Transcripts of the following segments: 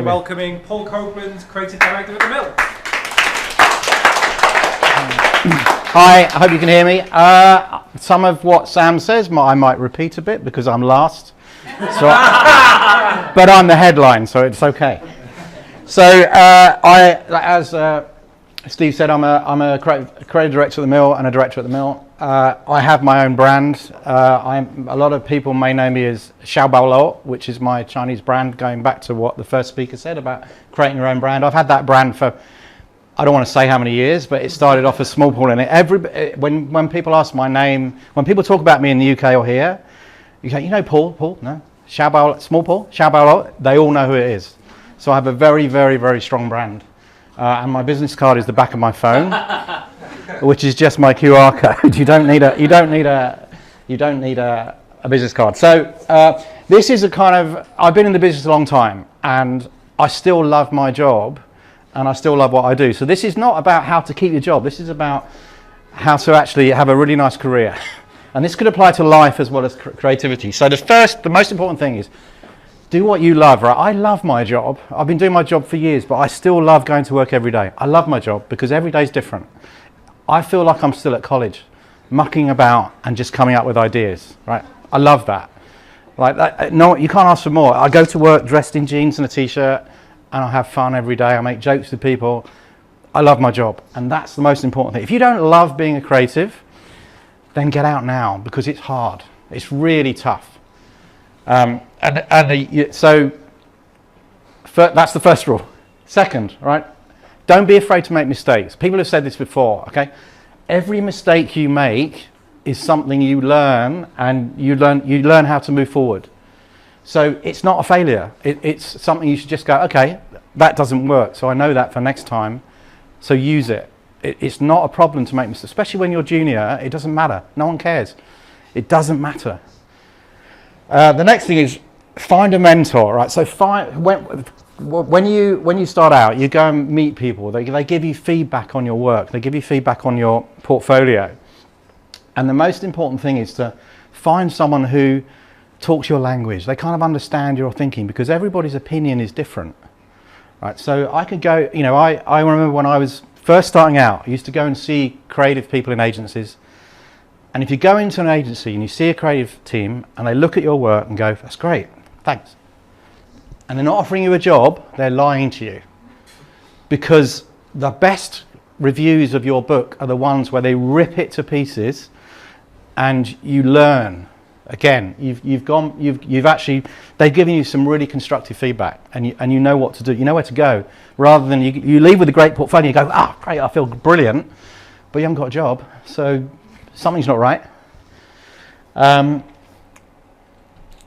welcoming Paul Copeland, Creative Director at the Mill. Hi, I hope you can hear me. Some of what Sam says I might repeat a bit because I'm last, but I'm the headline, so it's okay. So as Steve said, I'm a creative director at the Mill and a director at the Mill. I have my own brand. A lot of people may know me as Xiaobaolo, which is my Chinese brand, going back to what the first speaker said about creating your own brand. I've had that brand for, I don't want to say how many years, but it started off as Small Paul. And when people ask my name, when people talk about me in the UK or here, you go, you know Paul? No? Xiaobaolo, Small Paul, Xiaobaolo, they all know who it is. So I have a very, very, very strong brand. And my business card is the back of my phone, which is just my QR code. You don't need a business card. So this is a kind of, I've been in the business a long time, and I still love my job, and I still love what I do. So this is not about how to keep your job. This is about how to actually have a really nice career. And this could apply to life as well as creativity. So the most important thing is, do what you love, right? I love my job. I've been doing my job for years, but I still love going to work every day. I love my job because every day is different. I feel like I'm still at college, mucking about and just coming up with ideas, right? I love that. Like that, no, you can't ask for more. I go to work dressed in jeans and a t-shirt, and I have fun every day. I make jokes with people. I love my job, and that's the most important thing. If you don't love being a creative, then get out now because it's hard. It's really tough. So that's the first rule. Second, right? Don't be afraid to make mistakes. People have said this before, okay? Every mistake you make is something you learn, and you learn how to move forward. So it's not a failure. It's something you should just go, okay, that doesn't work, so I know that for next time, so use it. It's not a problem to make mistakes, especially when you're junior. It doesn't matter. No one cares. It doesn't matter. The next thing is find a mentor, right? So when you start out, you go and meet people. They give you feedback on your work. They give you feedback on your portfolio. And the most important thing is to find someone who talks your language. They kind of understand your thinking because everybody's opinion is different, right? So I could go, I remember when I was first starting out, I used to go and see creative people in agencies. And if you go into an agency and you see a creative team and they look at your work and go, that's great, thanks. And they're not offering you a job, they're lying to you. Because the best reviews of your book are the ones where they rip it to pieces and you learn. Again, they've given you some really constructive feedback and you know what to do, you know where to go. Rather than you leave with a great portfolio and you go, great, I feel brilliant, but you haven't got a job, so something's not right.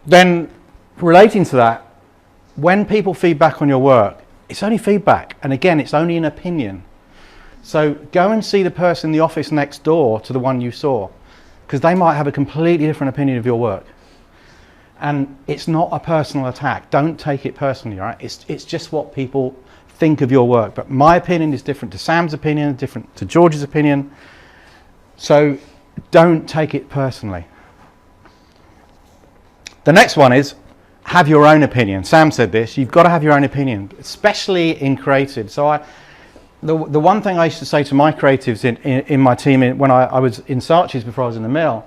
Then relating to that, when people feedback on your work, it's only feedback, and again, it's only an opinion. So go and see the person in the office next door to the one you saw, because they might have a completely different opinion of your work. And it's not a personal attack. Don't take it personally, right? It's just what people think of your work. But my opinion is different to Sam's opinion, different to George's opinion. So don't take it personally. The next one is have your own opinion. Sam said this, you've got to have your own opinion, especially in creative. So the one thing I used to say to my creatives in my team when I was in Saatchi's before I was in the Mill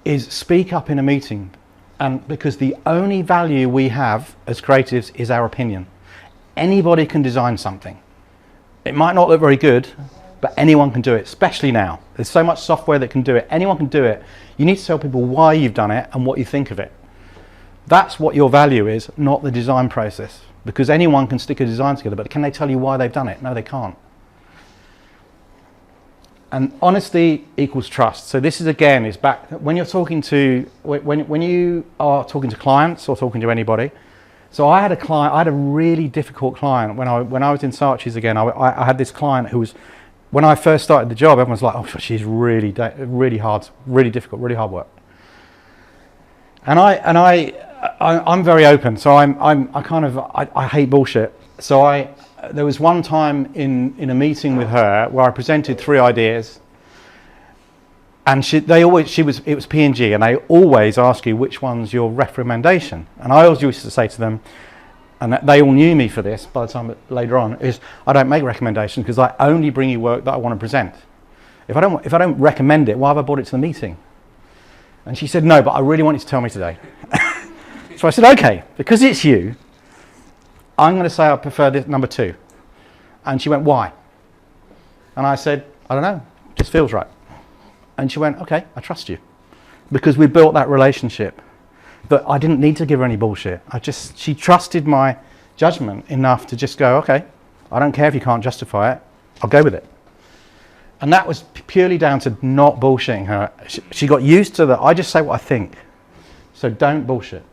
is speak up in a meeting. And because the only value we have as creatives is our opinion. Anybody can design something. It might not look very good, but anyone can do it, especially now. There's so much software that can do it. Anyone can do it. You need to tell people why you've done it and what you think of it. That's what your value is, not the design process. Because anyone can stick a design together, but can they tell you why they've done it? No, they can't. And honesty equals trust. So this is, again, is back when you're talking to, when you are talking to clients or talking to anybody. So I had a really difficult client when I was in Saatchi's again. I had this client who was, when I first started the job, everyone's like, oh, she's really hard, really difficult, really hard work. And I'm very open, so I hate bullshit. So there was one time in a meeting with her where I presented 3 ideas, and it was P&G, and they always ask you which one's your recommendation. And I always used to say to them, and they all knew me for this by the time later on, is I don't make recommendations because I only bring you work that I want to present. If I don't recommend it, why have I brought it to the meeting? And she said, no, but I really want you to tell me today. So I said, okay, because it's you, I'm going to say I prefer this number 2. And she went, why? And I said, I don't know, just feels right. And she went, okay, I trust you. Because we built that relationship that I didn't need to give her any bullshit. She trusted my judgment enough to just go, okay, I don't care if you can't justify it, I'll go with it. And that was purely down to not bullshitting her. She got used to that. I just say what I think. So don't bullshit.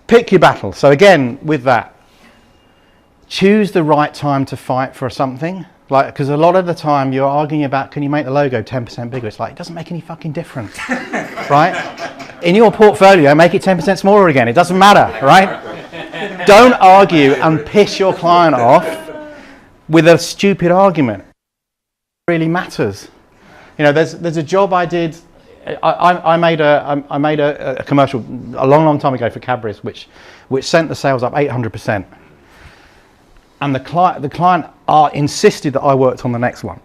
Pick your battle. So again, with that, choose the right time to fight for something. Like, because a lot of the time you're arguing about, can you make the logo 10% bigger? It's like, it doesn't make any fucking difference, right? In your portfolio, make it 10% smaller again. It doesn't matter, right? Don't argue and piss your client off with a stupid argument. Really matters. You know, there's a job I did. I made a commercial a long time ago for Cadbury's, which sent the sales up 800%. And the client insisted that I worked on the next one,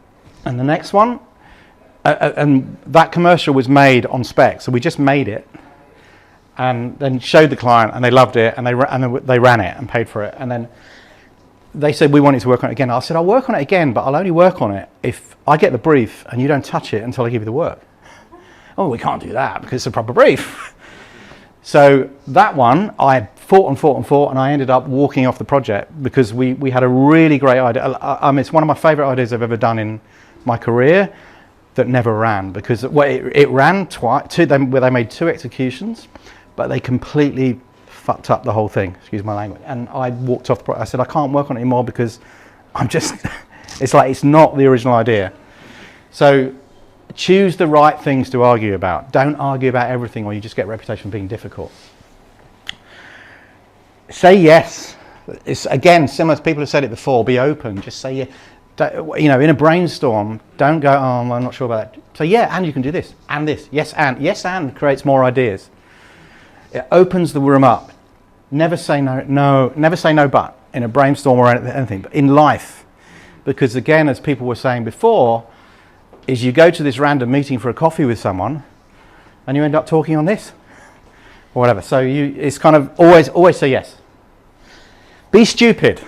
and the next one, and that commercial was made on spec. So we just made it, and then showed the client, and they loved it, and they ran it and paid for it, and then they said, we want you to work on it again. I said, I'll work on it again, but I'll only work on it if I get the brief and you don't touch it until I give you the work. Oh, we can't do that because it's a proper brief. So that one, I fought and I ended up walking off the project because we had a really great idea. It's one of my favourite ideas I've ever done in my career that never ran because it ran twice. Where they made 2 executions, but they completely fucked up the whole thing, excuse my language, and I walked off the project. I said, I can't work on it anymore because I'm just, it's like, it's not the original idea. So choose the right things to argue about. Don't argue about everything or you just get a reputation for being difficult. Say yes. It's, again, similar to people who said it before, be open, just say yeah. You know, in a brainstorm, don't go, oh, I'm not sure about that. So yeah, and you can do this, and this, yes and creates more ideas. It opens the room up. Never say no, never say no but in a brainstorm or anything, but in life. Because again, as people were saying before, is you go to this random meeting for a coffee with someone and you end up talking on this or whatever. So it's kind of always say yes. Be stupid.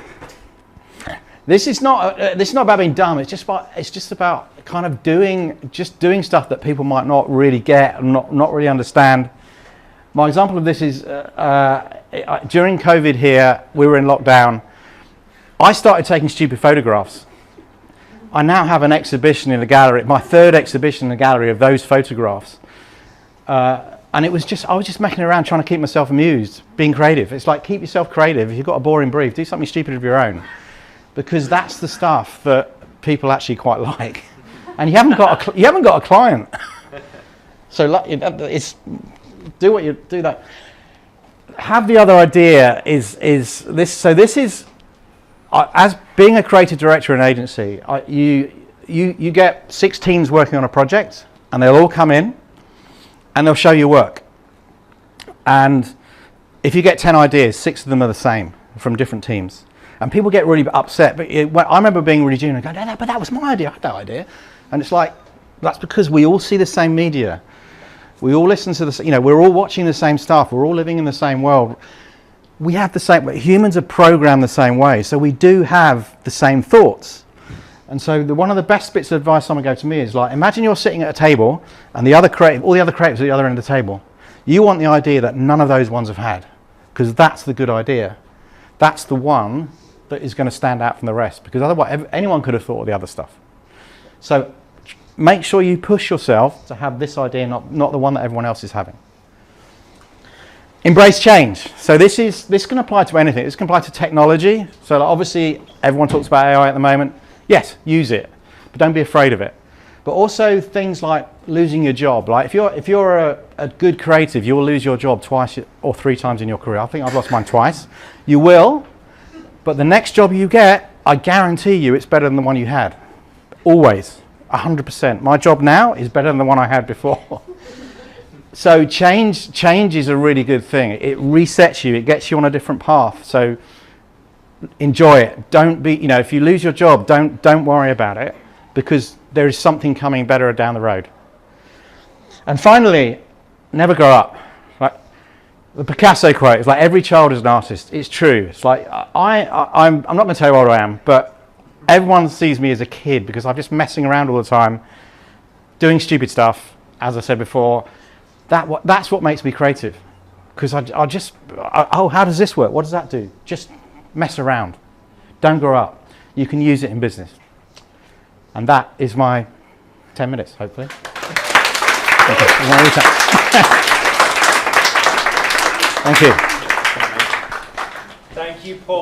This is not about being dumb. It's just about kind of doing stuff that people might not really get and not really understand. My example of this is during COVID here, we were in lockdown. I started taking stupid photographs. I now have an exhibition in the gallery, my 3rd exhibition in the gallery of those photographs. And I was just messing around trying to keep myself amused, being creative. It's like, keep yourself creative. If you've got a boring brief, do something stupid of your own. Because that's the stuff that people actually quite like. And you haven't got a client. So it's, do what you do that. Have the other idea is this. So this is, as being a creative director in an agency, you get 6 teams working on a project, and they'll all come in, and they'll show you work. And if you get 10 ideas, 6 of them are the same from different teams, and people get really upset. But I remember being really junior, going, no, but that was my idea. I had that idea, and it's like, that's because we all see the same media. We all listen to the, we're all watching the same stuff. We're all living in the same world. We have the same, humans are programmed the same way. So we do have the same thoughts. And so one of the best bits of advice someone gave to me is like, imagine you're sitting at a table and all the other creatives at the other end of the table. You want the idea that none of those ones have had, because that's the good idea. That's the one that is going to stand out from the rest, because otherwise anyone could have thought of the other stuff. So make sure you push yourself to have this idea, not the one that everyone else is having. Embrace change. So this can apply to anything. This can apply to technology. So obviously everyone talks about AI at the moment. Yes, use it, but don't be afraid of it. But also things like losing your job. Like if you're a good creative, you will lose your job 2 or 3 times in your career. I think I've lost mine twice. You will, but the next job you get, I guarantee you it's better than the one you had. Always, 100%. My job now is better than the one I had before. So change is a really good thing. It resets you. It gets you on a different path. So enjoy it. Don't be, if you lose your job, don't worry about it, because there is something coming better down the road. And finally, never grow up. Like the Picasso quote is like, every child is an artist. It's true. It's like I'm not going to tell you how old I am, but everyone sees me as a kid because I'm just messing around all the time, doing stupid stuff. As I said before, that's what makes me creative, because oh, how does this work? What does that do? Just mess around. Don't grow up. You can use it in business. And that is my 10 minutes, hopefully. Okay. Thank you. Thank you, Paul.